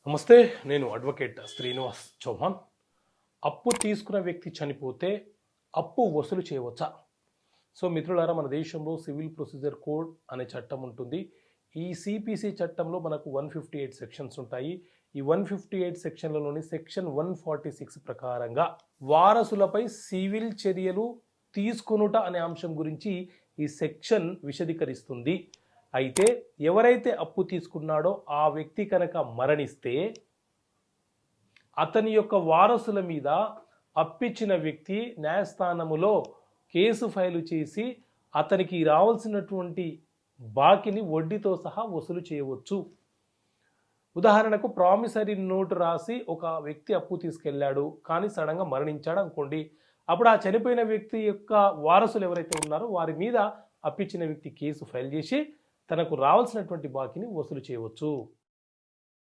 నమస్తే, నేను అడ్వకేట్ శ్రీనివాస్ చౌహాన్. అప్పు తీసుకున్న వ్యక్తి చనిపోతే అప్పు వసూలు చేయవచ్చా? సో మిత్రులారా, మన దేశంలో సివిల్ ప్రొసీజర్ కోడ్ అనే చట్టం ఉంటుంది. ఈ సిపిసి చట్టంలో మనకు 158 సెక్షన్స్ ఉంటాయి. ఈ 158 సెక్షన్లలోని సెక్షన్ 146 ప్రకారంగా వారసులపై సివిల్ చర్యలు తీసుకొనుట అనే అంశం గురించి ఈ సెక్షన్ విశదీకరిస్తుంది. అయితే ఎవరైతే అప్పు తీసుకున్నాడో ఆ వ్యక్తి కనుక మరణిస్తే అతని యొక్క వారసుల మీద అప్పిచ్చిన వ్యక్తి న్యాయస్థానములో కేసు ఫైలు చేసి అతనికి రావాల్సినటువంటి బాకీని వడ్డీతో సహా వసూలు చేయవచ్చు. ఉదాహరణకు ప్రామిసరీ నోటు రాసి ఒక వ్యక్తి అప్పు తీసుకెళ్ళాడు, కానీ సడన్గా మరణించాడు అనుకోండి. అప్పుడు ఆ చనిపోయిన వ్యక్తి యొక్క వారసులు ఎవరైతే ఉన్నారో వారి మీద అప్పిచ్చిన వ్యక్తి కేసు ఫైల్ చేసి తనకు రావాల్సినటువంటి బాకీని వసూలు చేయవచ్చు.